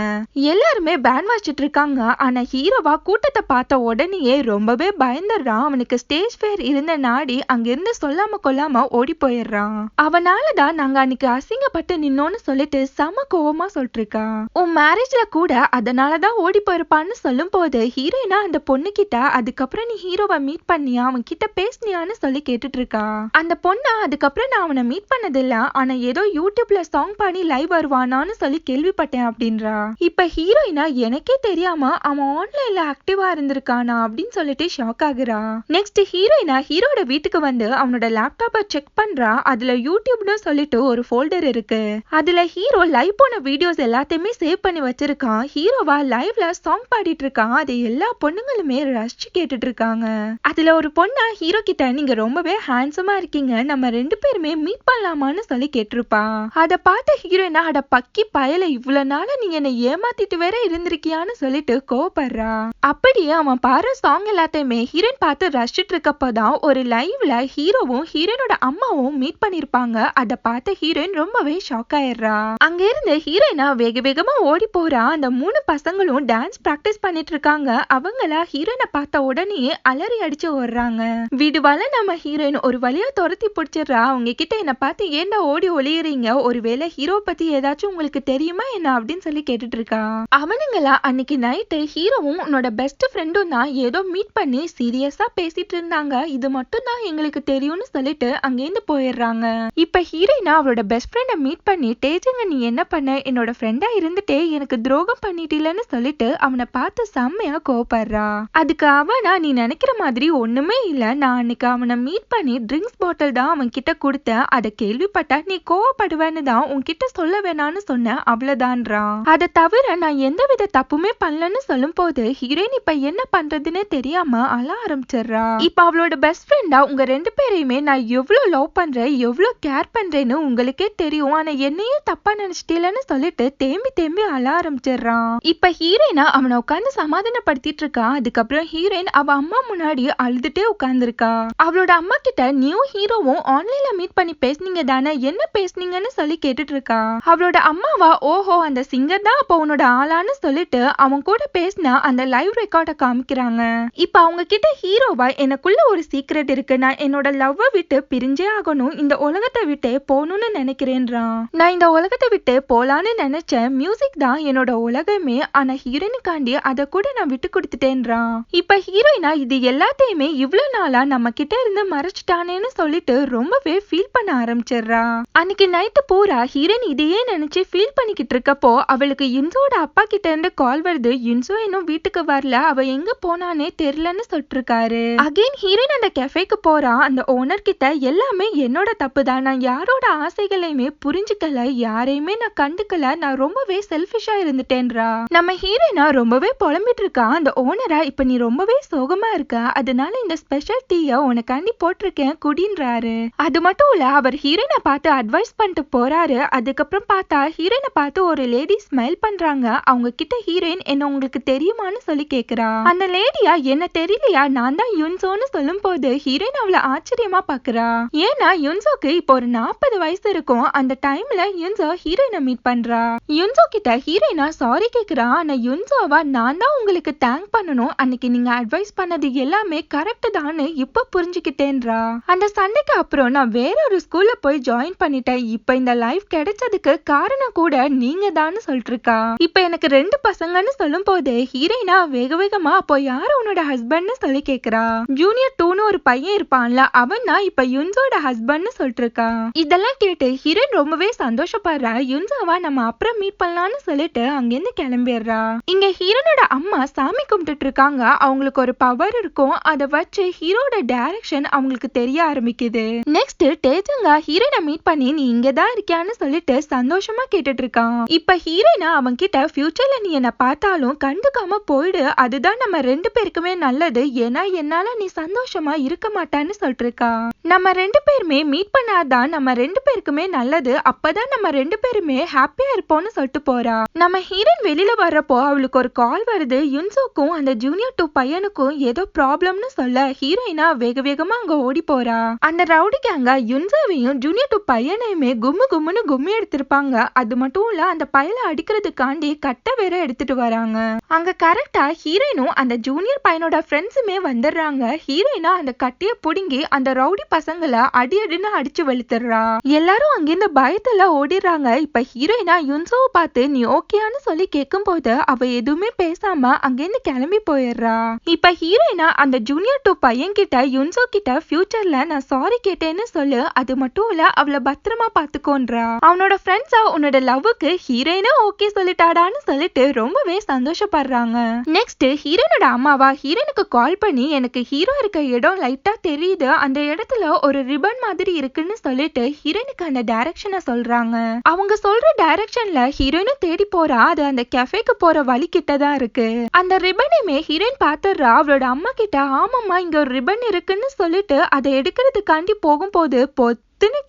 எல்லாருமே பேண்ட் வாசிச்சுட்டு இருக்காங்க. ஆனா ஹீரோவா கூட்டத்தை பார்த்த உடனேயே ரொம்பவே பயந்துடுறான். அவனுக்கு ஸ்டேஜ் ஃபேர் இருந்த நாடி அங்கிருந்து சொல்லாம கொல்லாம ஓடி போயிடுறான். அவனாலதான் நாங்க அன்னைக்கு அசிங்கப்பட்டு நின்னோன்னு சொல்லிட்டு செம கோவமா சொல்லிட்டு இருக்கா. உன் மேரேஜ்ல கூட அதனாலதான் ஓடி போயிருப்பான்னு சொல்லும் போது ஹீரோயினா அந்த பொண்ணு கிட்ட அதுக்கப்புறம் நீ ஹீரோவை மீட் பண்ணியா, அவன் கிட்ட பேசினியான்னு சொல்லி கேட்டுட்டு இருக்கா. அந்த பொண்ணா அதுக்கப்புறம் நான் அவனை மீட் பண்ணதில்ல, ஆனா ஏதோ யூடியூப்ல சாங் பாடி லைவ் வருவானான்னு சொல்லி கேள்விப்பட்டேன் அப்படின்றா. இப்ப ஹீரோயினா எனக்கே தெரியாம அவன் ஆன்லைன்ல ஆக்டிவா இருந்திருக்கானா அப்படின்னு சொல்லிட்டு ஷாக் ஆகுறா. நெக்ஸ்ட் ஹீரோயினா ஹீரோட வீட்டுக்கு வந்து அவனோட லேப்டாப்பை செக் பண்றா. அதுல யூடியூப்னு சொல்லிட்டு ஒரு ஃபோல்டர் இருக்கு. அதுல ஹீரோ லைவ் போன வீடியோஸ் எல்லாத்தையுமே சேவ் பண்ணி வச்சிருக்கான். ஹீரோவா லைவ்ல சாங் பாடிட்டு இருக்கான். அது எல்லா பொண்ணுங்களுமே ரசிச்சு கேட்டுட்டு இருக்காங்க. அதுல ஒரு பொண்ணா ஹீரோ கிட்ட நீங்க ரொம்பவே ஹேண்ட்ஸமா இருக்கீங்க, நம்ம 2 பேருமே மீட் பண்ணலாமான்னு சொல்லி கேட்டிருப்பா. அத பார்த்த ஹீரோயினா அட பக்கி பயல, இவ்வளவு நாள நீ என்ன ஏமாத்திட்டு வேற இருந்திருக்கியான்னு சொல்லிட்டு கோவப்படுறா. அப்படியே அவன் பாரு சாங் எல்லாத்தையுமே ஹீரோயின் பார்த்து ரசிச்சுட்டு இருக்கப்பதான் ஒரு லைவ்ல ஹீரோவும் ஹீரோனோட அம்மாவும் மீட் பண்ணிருப்பாங்க. அத பார்த்த ஹீரோயின் ரொம்பவே ஷாக் ஆயிடுறா. அங்க இருந்து ஹீரோயினா வேக வேகமா ஓடி போறா. அந்த 3 பசங்களும் டான்ஸ் பிராக்டிஸ் பண்ணிட்டு இருக்காங்க. அவங்களா ஹீரோயினை பார்த்த உடனே அலறி அடிச்சு ஓடுறாங்க. வீடுவால நம்ம ஹீரோயின் ஒரு வழியா துரத்தி பிடிச்சிடுறா. அவங்க கிட்ட என்ன பார்த்து ஏண்டா ஓடி ஒளியறீங்க, ஒருவேளை ஹீரோ பத்தி ஏதாச்சும் உங்களுக்கு தெரியுமா என்ன அப்படின்னு சொல்லி கேட்டுட்டு இருக்கா. அவனுங்களா அன்னைக்கு நைட்டு ஹீரோவும் உன்னோட பெஸ்ட் ஃப்ரெண்டும் தான் ஏதோ மீட் பண்ணி சீரியஸா பேசிட்டு இருந்தாங்க, இது மட்டும் தான் எங்களுக்கு தெரியும்னு சொல்லிட்டு அங்கேருந்து போயிடுறாங்க. இப்ப ஹீரோயினா அவளோட பெஸ்ட் ஃப்ரெண்டை மீட் பண்ணி தேஜங்க நீ என்ன பண்ண, என்னோட ஃப்ரெண்டா இருந்துட்டே எனக்கு துரோகம் பண்ணிட்டீலன்னு சொல்லிட்டு அவனை பார்த்து செம்மையா கோவப்படுறா. அதுக்கு அவனா நீ நினைக்கிற மாதிரி ஒண்ணுமே இல்ல, நான் அன்னைக்கு அவனை மீட் பண்ணி ட்ரிங்க்ஸ் பாட்டில் தான் அவன் கிட்ட கொடுத்தேன், அதை கேள்விப்பட்டா நீ கோவப்படுவேன்னு தான் உன்கிட்ட சொல்ல வேணான்னு சொன்ன, அவ்வளவுதான்றான். அதை தவிர நான் எந்த வித தப்புமே பண்ணலன்னு போயிட்டான்னு சொல்லும் போது ஹீரோயின் இப்ப என்ன பண்றதுன்னு தெரியாம அழ ஆரம்பிச்சிடுறா. இப்ப அவளோட பெஸ்ட் ஃப்ரெண்டா உங்க 2 பேரையுமே நான் எவ்வளவு லவ் பண்றேன், எவ்வளவு கேர் பண்றேன்னு உங்களுக்கே தெரியும், ஆனா என்னையும் தப்பா நினைச்சிட்டீலன்னு சொல்லிட்டு தேம்பி தேம்பி அழ ஆரம்பிச்சிடுறான். இப்ப ஹீரோயினா அவனை உட்கார்ந்து சமாதானப்படுத்திட்டு இருக்கா. அதுக்கப்புறம் ஹீரோயின் அவ அம்மா முன்னாடி அழுதுட்டே உட்கார்ந்துருக்கா. அவளோட அம்மா கிட்ட நியூ ஹீரோவும் ஆன்லைன்ல மீட் பண்ணி பேசுனீங்க தானே, என்ன பேசுனீங்கன்னு சொல்லி கேட்டுட்டு இருக்கா. அவளோட அம்மாவா ஓஹோ அந்த சிங்கர் தான் அப்ப உன்னோட ஆளான்னு சொல்லிட்டு அவன் கூட பேசினா அந்த லைவ் ரெக்கார்ட காமிக்கிறாங்க. இப்ப அவங்க கிட்ட ஹீரோவா எனக்குள்ள ஒரு சீக்ரெட் இருக்கு, நான் என்னோட லவ்வை விட்டு பிரிஞ்சே ஆகணும், இந்த உலகத்தை விட்டே போகணும்னு நினைக்கிறேன்றான். நான் இந்த உலகத்தை விட்டு போலான்னு நினைச்சேன், மியூசிக் தான் என்னோட உலகமே, ஆனா ஹீரோயினுக்காண்டி அதை கூட நான் விட்டு கொடுத்துட்டேன்றான். இப்ப ஹீரோயினா இது எல்லாத்தையுமே இவ்வளவு நாளா நம்ம கிட்ட இருந்து மறைச்சிட்டானேன்னு சொல்லிட்டு ரொம்பவே ஃபீல் பண்ண ஆரம்பிச்சிடுறா. அன்னைக்கு நைட்டு பூரா ஹீரோயின் இதையே நினைச்சு ஃபீல் பண்ணிக்கிட்டு இருக்கப்போ அவளுக்கு யுன்சோட அப்பா கிட்ட இருந்து கால் வருது. யுன்சோ இன்னும் வீட்டுக்கு வரல, அவ எங்க போனானே தெரியலன்னு சொல்லிருக்காரு. அகைன் ஹீரோயின் அந்த கெஃபேக்கு போறா. அந்த ஓனர் கிட்ட எல்லாமே என்னோட தப்பு தான், நான் யாரோட ஆசைகளையுமே புரிஞ்சுக்கல, யாரையுமே நான் கண்டுக்கல, நான் ரொம்பவே செல்ஃபிஷா இருந்துட்டேன்றா. நம்ம ஹீரோயினா ரொம்பவே புலம்பிட்டு இருக்கா. அந்த ஓனரா இப்ப நீ ரொம்பவே சோகமா இருக்க, அதனால இந்த ஸ்பெஷல் டீய உனக்காண்டி போட்டிருக்கேன் குடின்றாரு. அது மட்டும் இல்ல அவர் ஹீரோயினை பார்த்து அட்வைஸ் பண்ணிட்டு போறாரு. அதுக்கப்புறம் பார்த்தா ஹீரோயினை பார்த்து ஒரு லேடி ஸ்மைல் பண்றாங்க. அவங்க கிட்ட ஹீரோயின் என்ன உங்களுக்கு தெரியுமான்னு சொல்லி கேக்குறா. அந்த லேடியா என்ன தெரியலையா, நான் தான் யுன்சோன்னு சொல்லும் போது ஹீரோயின் அவளை ஆச்சரியமா பாக்குறா. ஏன்னா யுன்சோக்கு இப்போ ஒரு 40 வயசு இருக்கும். அந்த டைம்ல யுன்சோ ஹீரோயினை மீட் பண்றா. யுன்சோ கிட்ட ஹீரோயினா சாரி கேக்குறா. ஆனா யுன்சோவா நான் தான் உங்களுக்கு தேங்க் பண்ணணும், அன்னைக்கு நீங்க அட்வைஸ் பண்ணது எல்லாமே கரெக்ட் தான்னு இப்ப புரிஞ்சுக்கிட்டேன்றா. அந்த சண்டைக்கு அப்புறம் நான் வேற ஒரு ஸ்கூல்ல போய் ஜாயின் பண்ணிட்டேன், இப்ப இந்த லைஃப் கிடைச்சதுக்கு காரணம் கூட நீங்க தான் சொல்லிட்டு இருக்கா. இப்ப எனக்கு 2 பசங்கன்னு சொல்லும் போது ஹீரோயினா வேக வேகமா அப்போ யாரு உன்னோட ஹஸ்பண்ட்னு சொல்லி கேக்குறா. ஜூனியர் 2ன்னு ஒரு பையன் இருப்பான்ல, அவன் தான் இப்ப யுன்சோட ஹஸ்பண்ட்னு சொல்லிட்டு இருக்கா. இதெல்லாம் கேட்டு ஹீரோயின் ரொம்பவே சந்தோஷப்படுறா. யுன்சோவா நம்ம அப்புறம் மீட் பண்ணலாம்னு சொல்லிட்டு அங்கிருந்து கிளம்பிடுறா. இங்க ஹீரோனோட அம்மா சாமி கும்பிட்டுட்டு இருக்காங்க. அவங்களுக்கு ஒரு பவர் இருக்கும், அதை வச்சு ஹீரோட டைரக்ஷன் அவங்களுக்கு தெரிய ஆரம்பிக்குது. நெக்ஸ்ட் டேஜங்கா ஹீரோயினை மீட் பண்ணி நீ இங்கதான் இருக்கியான்னு சொல்லிட்டு சந்தோஷமா கேட்டுட்டு இருக்கான். இப்ப ஹீரோயினா அவன் கிட்ட ஃபியூச்சர்ல நீ என்ன பார்த்தாலும் கண்டுக்காம போயிடு, அதுதான் நம்ம 2 பேருக்குமே நல்லது, ஏன்னா என்னால நீ சந்தோஷமா இருக்க மாட்டான்னு சொல்லிட்டு இருக்கா. நம்ம 2 பேருமே மீட் பண்ணாதான் நம்ம 2 பேருக்குமே நல்லது, அப்பதான் நம்ம 2 பேருமே ஹாப்பியா இருப்போம்னு சொல்லிட்டு போறா. நம்ம ஹீரோயின் வெளியில வர்றப்போ அவளுக்கு ஒரு கால் வருது. யுன்சோக்கும் அந்த ஜூனியர் 2 பையனுக்கும் ஏதோ ப்ராப்ளம்னு சொல்ல ஹீரோயினா வேக வேகமா அங்க ஓடி போறா. அந்த ரவுடி கேங்க யுன்சோவையும் ஜூனியர் 2 பையனையுமே கும்முன்னு கும்மி எடுத்திருப்பாங்க. அது மட்டும் இல்ல அந்த பையலை அடிக்கிறதுக்காண்டி கட்ட வேற எடுத்துட்டு வராங்க. அங்க கரெக்டா ஹீரோயினும் அந்த ஜூனியர் பையனோட ஃப்ரெண்ட்ஸுமே வந்துடுறாங்க. ஹீரோயினா அந்த கட்டிய புடுங்கி அந்த ரவுடி பசங்களை அடின்னு அடிச்சு வெளுத்துறா. எல்லாரும் அங்கிருந்து பயத்துல ஓடிடுறாங்க. இப்ப ஹீரோயினா யுன்சோவை பார்த்து நீ ஓகேன்னு சொல்லி கேட்கும் போது அவ எதுவுமே பேசாம அங்கிருந்து கிளம்பி போயிடுறா. இப்ப ஹீரோயினா அந்த ஜூனியர் 2 பையன் கிட்ட யுன்சோ கிட்ட ஃபியூச்சர்ல நான் சாரி கேட்டேன்னு சொல்லு, அது மட்டும் இல்ல அவளை பத்திரமா பாத்துக்கோன்றா. அவனோட ஃப்ரெண்ட்ஸா உன்னோட லவ்வுக்கு ஹீரோயினா ஓகே சொல்லிட்டாடான்னு சொல்லிட்டு ரொம்பவே சந்தோஷப்படுறாங்க. நெக்ஸ்ட் ஹீரோனோட அம்மாவா ஹீரோனுக்கு கால் பண்ணி எனக்கு ஹீரோ இருக்க இடம் லைட்டா தெரியுது, அந்த இடத்துல ஒரு ரிபன் மாதிரி இருக்குன்னு சொல்லிட்டு ஹீரோனுக்கு அந்த டைரக்ஷனை சொல்றாங்க. அவங்க சொல்ற டைரக்ஷன்ல ஹீரோயினும் தேடி போறா. அது அந்த கெஃபேக்கு போற வழி கிட்டதான் இருக்கு. அந்த ரிபனையுமே ஹீரோயின் பாத்துறா. அவளோட அம்மா கிட்ட ஆமாம்மா இங்க ஒரு ரிபன் இருக்குன்னு சொல்லிட்டு அதை எடுக்கிறதுக்காண்டி போகும்போது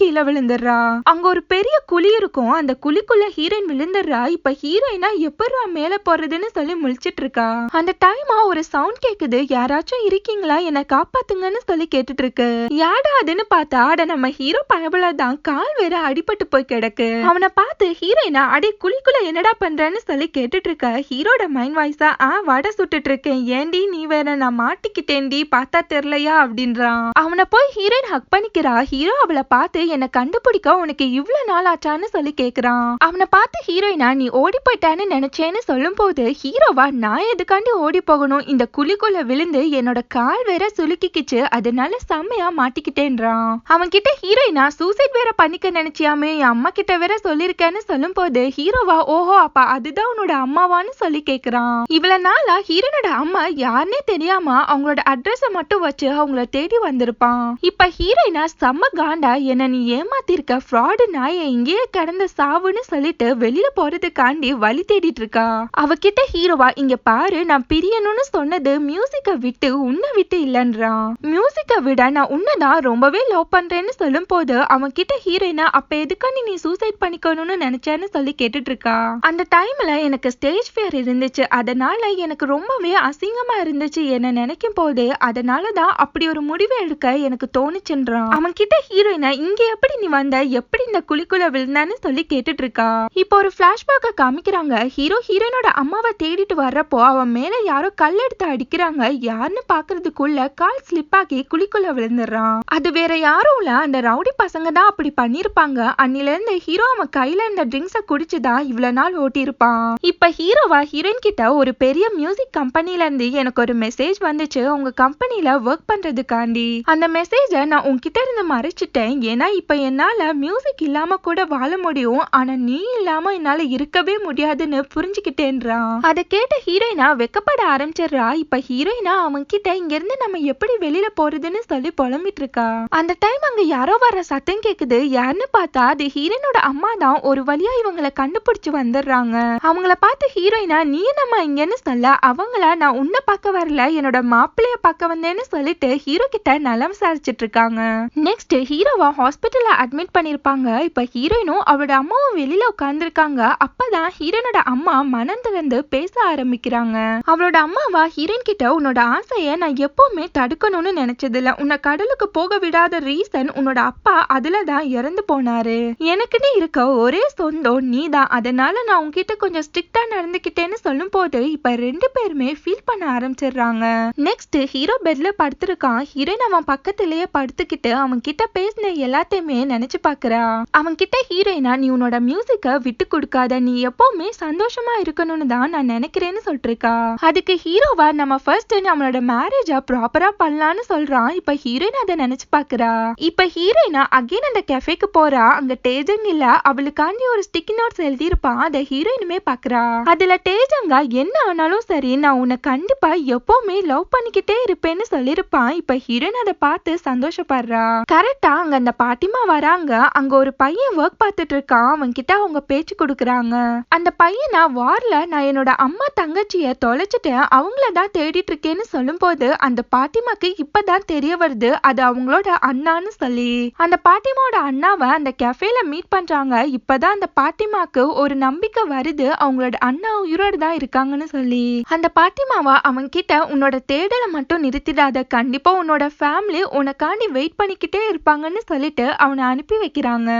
கீழே விழுந்துடுறா. அங்க ஒரு பெரிய குழி இருக்கும், அந்த குழிக்குள்ள ஹீரோயின் விழுந்துடுறா. இப்ப ஹீரோயினா எப்படா மேல போறதுன்னு சொல்லி முழிச்சிட்டு இருக்கா. அந்த டைமா ஒரு சவுண்ட் கேக்குது, யாராச்சும் இருக்கீங்களா என்ன காப்பாத்துங்கன்னு சொல்லி கேட்டுட்டு இருக்கு. யாடா அதுன்னு பார்த்தா அட நம்ம ஹீரோ பயபல தான், கால் வேற அடிபட்டு போய் கிடக்கு. அவனை பார்த்து ஹீரோயினா அடே குழிக்குள்ள என்னடா பண்றன்னு சொல்லி கேட்டுட்டு இருக்க. ஹீரோட மைண்ட் வாய்ஸா வடை சுட்டுட்டு இருக்கேன், ஏண்டி நீ வேற நான் மாட்டிக்கிட்டேன்டி பார்த்தா தெரியலையா அப்படின்றான். அவனை போய் ஹீரோயின் ஹக் பண்ணிக்கிறா. ஹீரோ அவளை பார்த்து என்ன கண்டுபிடிக்க உனக்கு இவ்வளவு நாள் ஆச்சான்னு சொல்லி கேக்குறான். அவனை பார்த்து ஹீரோயினா நீ ஓடி போயிட்டான்னு நினைச்சேன்னு சொல்லும் போது ஹீரோவா நான் எதுக்காண்டி ஓடி போகணும், இந்த குழிக்குள்ள விழுந்து என்னோட கால் வேற சுலுக்கிக்கிச்சு, அதனால செம்மையா மாட்டிக்கிட்டேன்றான். அவன் கிட்ட ஹீரோயினா சூசைட் வேற பண்ணிக்க நினைச்சியாமே, என் அம்மா கிட்ட வேற சொல்லிருக்கேன்னு சொல்லும் போது ஹீரோவா ஓஹோ அப்பா அதுதான் உன்னோட அம்மாவான்னு சொல்லி கேக்குறான். இவ்வளவு நாளா ஹீரோனோட அம்மா யாருன்னே தெரியாம அவங்களோட அட்ரஸ மட்டும் வச்சு அவங்கள தேடி வந்திருப்பான். இப்ப ஹீரோயினா செம்ம காண்டா என்ன நீ ஏமாத்திருக்க ஃப்ராடு நாயை இங்கேயே கிடந்த சாவுன்னு சொல்லிட்டு வெளியில போறதுக்காண்டி வழி தேடிட்டு இருக்கா. அவகிட்ட ஹீரோவா இங்க பாரு நான் பிரியணும்னு சொன்னது மியூசிக்கை விட்டு உன்னை விட்டு இல்லன்றான். மியூசிக்கை விட நான் உன்னதான் ரொம்பவே லவ் பண்றேன்னு சொல்லும் போது அவன் கிட்ட ஹீரோயினா அப்ப எதுக்காண்டி நீ சூசைட் பண்ணிக்கணும்னு நினைச்சேன்னு சொல்லி கேட்டுட்டு இருக்கா. அந்த டைம்ல எனக்கு ஸ்டேஜ் ஃபியர் இருந்துச்சு, அதனால எனக்கு ரொம்பவே அசிங்கமா இருந்துச்சு என்ன நினைக்கும் போது, அதனாலதான் அப்படி ஒரு முடிவு எடுக்க எனக்கு தோணுச்சுன்றான். அவன் கிட்ட ஹீரோயினா இங்க எப்படி நீ வந்த, எப்படி இந்த குழிக்குள்ள விழுந்தான்னு சொல்லி கேட்டுட்டு இருக்கா. இப்போ ஒரு பிளாஷ்பேக்க காமிக்கிறாங்க. ஹீரோயினோட அம்மாவை தேடிட்டு வர்றப்போ அவன் மேல யாரோ கல் எடுத்து அடிக்கிறாங்க. யாருன்னு பாக்குறதுக்குள்ள கால் ஸ்லிப் ஆகி குழிக்குள்ள விழுந்துடுறான். அது வேற யாரும் இல்ல, அந்த ரவுடி பசங்க தான் அப்படி பண்ணிருப்பாங்க. அன்னில இருந்து ஹீரோ அவன் கையில இந்த ட்ரிங்க்ஸ குடிச்சுதான் இவ்வளவு நாள் ஓட்டி இருப்பான். இப்ப ஹீரோவா ஹீரோயின் கிட்ட ஒரு பெரிய மியூசிக் கம்பெனில இருந்து எனக்கு ஒரு மெசேஜ் வந்துச்சு உங்க கம்பெனில ஒர்க் பண்றதுக்காண்டி. அந்த மெசேஜ நான் உன்கிட்ட இருந்து மறைச்சிட்டேன். ஏன்னா இப்ப என்னால மியூசிக் இல்லாம கூட வாழ முடியும், ஆனா நீ இல்லாம என்னால இருக்கவே முடியாதுன்னு புரிஞ்சுக்கிட்டேன்றான். அதை கேட்ட ஹீரோயினா வெக்கப்பட ஆரம்பிச்சிடுறா. இப்ப ஹீரோயினா அவன் கிட்ட இங்க இருந்து நம்ம எப்படி வெளியில போறதுன்னு சொல்லி புலம்பிட்டு இருக்கா. அந்த டைம் அங்க யாரோ வர சத்தம் கேக்குது. யாருன்னு பார்த்தா அது ஹீரோயினோட அம்மா தான். ஒரு வழியா இவங்களை கண்டுபிடிச்சு வந்துடுறாங்க. அவங்கள பார்த்து ஹீரோயினா நீ நம்ம இங்கன்னு சொல்ல, அவங்கள நான் உன்னை பார்க்க வரல என்னோட மாப்பிள்ளைய பார்க்க வந்தேன்னு சொல்லிட்டு ஹீரோ கிட்ட நலம் விசாரிச்சுட்டு இருக்காங்க. நெக்ஸ்ட் ஹீரோவா ஹாஸ்பிட்டல்ல அட்மிட் பண்ணிருப்பாங்க. இப்ப ஹீரோயினும் அவளோட அம்மாவும் வெளியில உட்கார்ந்துருக்காங்க. அப்பதான் ஹீரோனோட அம்மா மனம் திறந்து பேச ஆரம்பிக்கிறாங்க. அவளோட அம்மாவா ஹீரோயின் கிட்ட உன்னோட ஆசைய நான் எப்பவுமே தடுக்கணும்னு நினைச்சதில்ல, உன்னை கடலுக்கு போக விடாத ரீசன் உன்னோட அப்பா அதுலதான் இறந்து போனாரு. எனக்குன்னு இருக்க ஒரே சொந்தம் நீதான், அதனால நான் உன்கிட்ட கொஞ்சம் ஸ்ட்ரிக்டா நடந்துக்கிட்டேன்னு சொல்லும் போது இப்ப ரெண்டு பேருமே ஃபீல் பண்ண ஆரம்பிச்சிடுறாங்க. நெக்ஸ்ட் ஹீரோ பெட்ல படுத்திருக்கான். ஹீரோயின் அவன் பக்கத்திலேயே படுத்துக்கிட்டு அவன் கிட்ட பேசின எல்லாத்தையுமே நினைச்சு பாக்குறா. அவன் கிட்ட ஹீரோயினா நீ உன்னோட மியூசிக்க விட்டு கொடுக்காத, நீ எப்பவுமே சந்தோஷமா இருக்கணும்னு தான் நான் நினைக்கிறேன்னு சொல்லிட்டு இருக்கா. அதுக்கு ஹீரோவா நம்ம ஃபர்ஸ்ட் நம்மளோட மேரேஜ ப்ராப்பரா பண்ணலான்னு சொல்றான். இப்ப ஹீரோயின் அதை நினைச்சு பாக்குறா. இப்ப ஹீரோயினா அகைன் அந்த கெஃபேக்கு போறா. அங்க டேஜங் இல்ல, அவளுக்காண்டி ஒரு ஸ்டிக்கி நோட்ஸ் எழுதி இருப்பான். அதை ஹீரோயினுமே பாக்குறா. அதுல டேஜங்கா என்ன ஆனாலும் சரி நான் உன்னை கண்டிப்பா எப்பவுமே லவ் பண்ணிக்கிட்டே இருப்பேன்னு சொல்லிருப்பான். இப்ப ஹீரோயின் அதை பார்த்து சந்தோஷப்படுறா. கரெக்டா அங்க அந்த பாட்டிமா வராங்க. அங்க ஒரு பையன் ஒர்க் பார்த்துட்டு இருக்கான். அவன் கிட்ட அவங்க பேச்சு கொடுக்குறாங்க. அந்த பையனா வார்ல நான் என்னோட அம்மா தங்கச்சிய தொலைச்சிட்டேன், அவங்களதான் தேடிட்டு இருக்கேன்னு சொல்லும் போது அந்த பாட்டிமாக்கு இப்பதான் தெரிய வருது அது அவங்களோட அண்ணான்னு சொல்லி. அந்த பாட்டிமாவோட அண்ணாவை அந்த கெஃபேல மீட் பண்றாங்க. இப்பதான் அந்த பாட்டிமாக்கு ஒரு நம்பிக்கை வருது அவங்களோட அண்ணா உயிரோடு தான் இருக்காங்கன்னு சொல்லி. அந்த பாட்டிமாவா அவன் கிட்ட உன்னோட தேடலை மட்டும் நிறுத்திடாத, கண்டிப்பா உன்னோட ஃபேமிலி உனக்காண்டி வெயிட் பண்ணிக்கிட்டே இருப்பாங்கன்னு சொல்லிட்டு அவனை அனுப்பி வைக்கிறாங்க.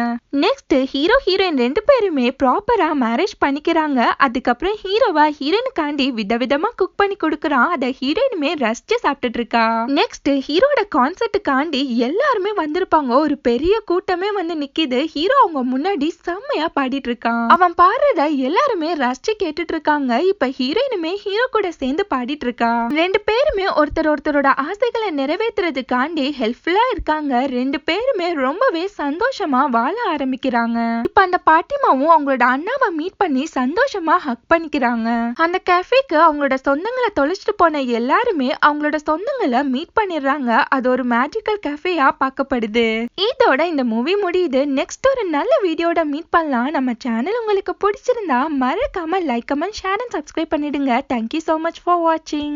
நெக்ஸ்ட் ஹீரோயின் ரெண்டு பேருமே ப்ராப்பரா மேரேஜ் பண்ணிக்கிறாங்க. அதுக்கப்புறம் ஹீரோவா ஹீரோயினுக்காண்டி விதவிதமா குக் பண்ணி கொடுக்கறான். அதை ஹீரோயினுமே ரசிச்சு சாப்பிட்டுட்டு இருக்கா. நெக்ஸ்ட் ஹீரோட கான்சர்ட்டுக்காண்டி எல்லாருமே வந்திருப்பாங்க. ஒரு பெரிய கூட்டமே வந்து நிக்குது. ஹீரோ அவங்க முன்னாடி செம்மையா பாடிட்டு இருக்கான். அவன் பாடுறத எல்லாருமே ரசிச்சு கேட்டுட்டு இருக்காங்க. இப்ப ஹீரோயினுமே ஹீரோ கூட சேர்ந்து பாடிட்டு இருக்கா. ரெண்டு பேருமே ஒருத்தரோட ஆசைகளை நிறைவேற்றுறதுக்காண்டி ஹெல்ப்ஃபுல்லா இருக்காங்க. ரெண்டு பேருமே ரொம்பவே சந்தோஷமா வாழ ஆரம்பிக்கிறாங்க. இப்ப அந்த பாட்டிமாவும் அவங்களோட அண்ணாவை மீட் பண்ணி சந்தோஷமா ஹக் பண்ணிக்கிறாங்க. அந்த கேஃபேக்கு அவங்களோட சொந்தங்களை தொலைச்சிட்டு போன எல்லாருமே அவங்களோட சொந்தங்களை மீட் பண்ணிடுறாங்க. அது ஒரு மேஜிக்கல் கேஃபேயா பார்க்கப்படுது. இதோட இந்த மூவி முடியுது. நெக்ஸ்ட் ஒரு நல்ல வீடியோட மீட் பண்ணலாம். நம்ம சேனல் உங்களுக்கு பிடிச்சிருந்தா மறக்காம like, comment, share and subscribe பண்ணிடுங்க. Thank you so much for watching.